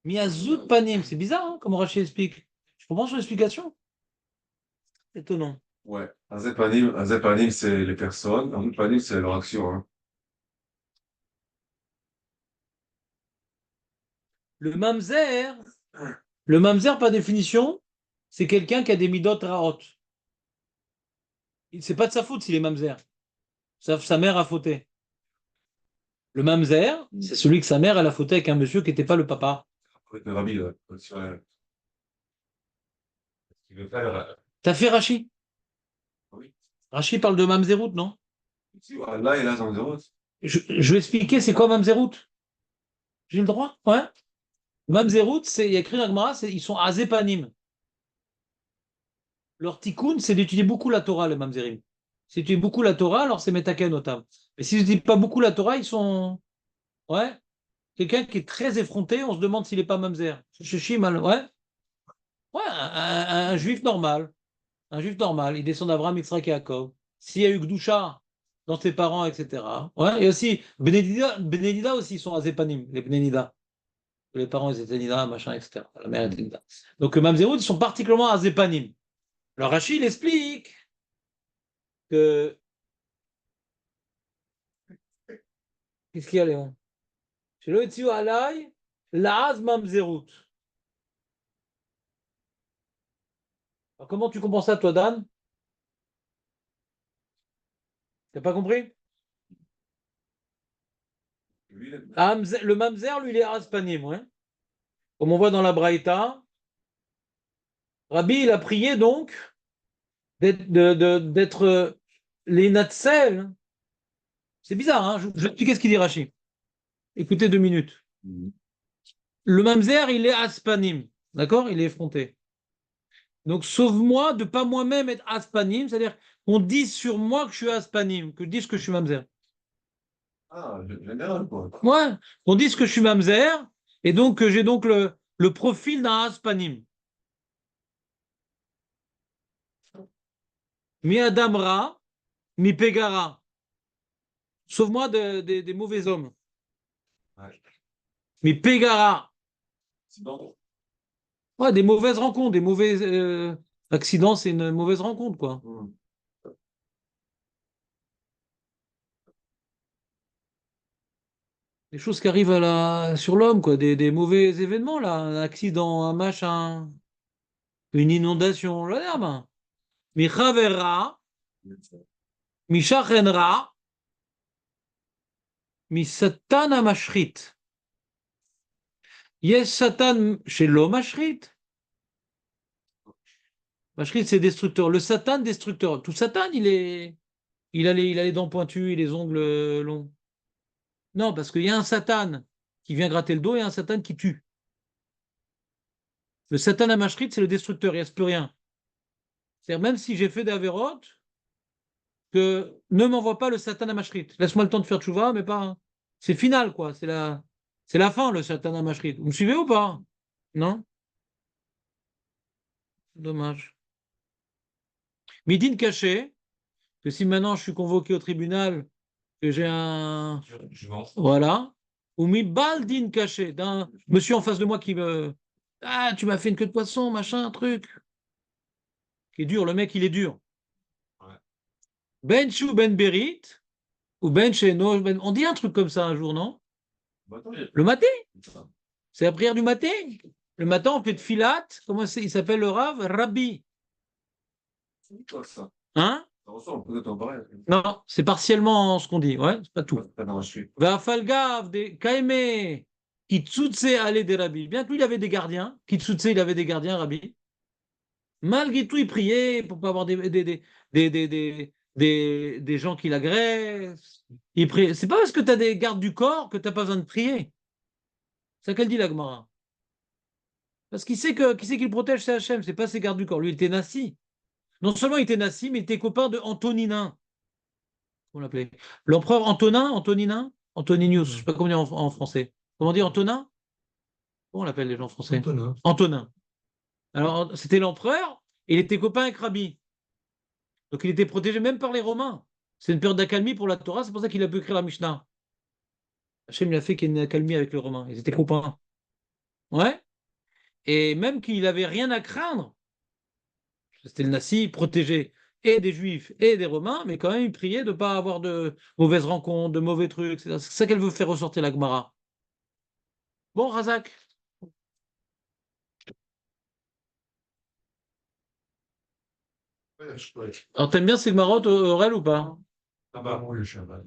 Mais Azout Panim, c'est bizarre, hein, comment Rashi explique. Je comprends son explication. Étonnant. Ouais. Azepanim, c'est les personnes. Azepanim, c'est leur action. Hein. Le mamzer, le mamzer, par définition, c'est quelqu'un qui a des midot raot. C'est pas de sa faute s'il est mamzer. Sa mère a fauté. Le mamzer, c'est celui que sa mère elle a fauté avec un monsieur qui n'était pas le papa. Le Rabbi, là. Il veut pas le. T'as fait Rachi? Oui. Rachi parle de mamzerout, non? Là, il a son zéro. Je vais expliquer c'est quoi mamzerout. J'ai le droit? Ouais. Mamzerout, il y a écrit dans la Gemara, ils sont azépanim. Leur tikkun, c'est d'étudier beaucoup la Torah, les mamzerim. Si tu étudies beaucoup la Torah, alors c'est metaken notam. Mais si tu n'étudies pas beaucoup la Torah, ils sont. Ouais. Quelqu'un qui est très effronté, on se demande s'il n'est pas mamzer. Ouais. Ouais, un juif normal. Un juif normal. Il descend d'Abraham, Yitzhak et Yaakov. S'il y a eu Gdoucha dans ses parents, etc. Ouais. Et aussi, Benedida aussi, ils sont azépanim, les Benedida. Les parents, ils étaient Nida, machin, etc. La mère était Nida. Donc, Mamzeroud, ils sont particulièrement azépanim. Alors, Rachid explique que. Qu'est-ce qu'il y a, Léon? Chez Loetiu Alay, Laaz Mamzerout. Alors, comment tu comprends ça, toi, Dan? T'as pas compris? Le Mamzer, lui, il est azpanim, ouais. Comme on voit dans la Braïta. Rabbi, il a prié donc d'être les Natsel. C'est bizarre, hein? Je vais expliquer ce qu'il dit Rachid. Écoutez 2 minutes. Le mamzer, il est aspanim. D'accord? Il est effronté. Donc, sauve-moi de pas moi-même être aspanim, c'est-à-dire qu'on dise sur moi que je suis aspanim, que je dise que je suis mamzer. Ah, général, quoi. Ouais, qu'on dise que je suis mamzer, et donc que j'ai donc le profil d'un aspanim. Mi adamra, mi pegara. Sauve-moi des mauvais hommes. Ouais. Mi pegara. accident. Ouais, des mauvaises rencontres, des mauvais accidents, c'est une mauvaise rencontre, quoi. Des choses qui arrivent sur l'homme, quoi, des mauvais événements, là, un accident, un machin, une inondation, là, ben. Mi chavera, mi shachenra, mi satan mashrit. Yes, Satan chez l'homme mashrit. Mashrit, c'est destructeur. Le Satan, destructeur. Tout Satan, il a les dents pointues et les ongles longs. Non, parce qu'il y a un Satan qui vient gratter le dos et un Satan qui tue. Le Satan à Mashrit, c'est le destructeur, il ne reste plus rien. C'est-à-dire, même si j'ai fait d'Averot, que ne m'envoie pas le Satan à Mashrit. Laisse-moi le temps de faire tchouva, mais pas. C'est final, quoi. C'est la fin, le Satan à Mashrit. Vous me suivez ou pas? Non? Dommage. Midine caché, que si maintenant je suis convoqué au tribunal, que j'ai un. Voilà. Ou mi baldine caché, d'un monsieur en face de moi qui me. Ah, tu m'as fait une queue de poisson, machin, truc. Qui est dur, le mec, il est dur. Ouais. Ben chou ben berit, ou ben sheno, ben. On dit un truc comme ça un jour, non? Le matin? C'est la prière du matin. Le matin, on fait de filat. Comment il s'appelle le Rav? Rabbi. C'est quoi ça? Hein? Ça ressemble peut-être en pareil. Non, c'est partiellement ce qu'on dit. Ouais, c'est pas tout. Non, je suis. Vafalgav de Kaime, Kitsutse allait des rabbis. Bien que lui, il avait des gardiens. Kitsutse, il avait des gardiens, rabbi. Malgré tout, il priait pour pas avoir des gens qui l'agressent. Il priait. C'est pas parce que tu as des gardes du corps que tu n'as pas besoin de prier. C'est ça qu'elle dit, la Gemara. Parce qu'il sait qui c'est qu'il protège, c'est Hachem, c'est pas ses gardes du corps. Lui, il était Nassi. Non seulement il était Nassi, mais il était copain de Antoninin. On l'appelait. L'empereur Antonin, Antoninin, Antoninius, je sais pas comment dire en français. Comment dire Antonin? Comment on l'appelle les gens français? Antonin. Antonin. Alors, c'était l'empereur, et il était copain avec Rabbi. Donc, il était protégé même par les Romains. C'est une période d'accalmie pour la Torah, c'est pour ça qu'il a pu écrire la Mishnah. Hachem, il a fait qu'il y ait une accalmie avec les Romains. Ils étaient copains. Ouais. Et même qu'il n'avait rien à craindre. C'était le Nassi, protégé et des Juifs et des Romains, mais quand même, il priait de ne pas avoir de mauvaises rencontres, de mauvais trucs. C'est ça qu'elle veut faire ressortir la Gemara. Bon, Razak. Ouais, je pourrais. Alors, t'aimes bien ces Gemarotes, Aurel, ou pas? Ah bah, moi, le Shabbat.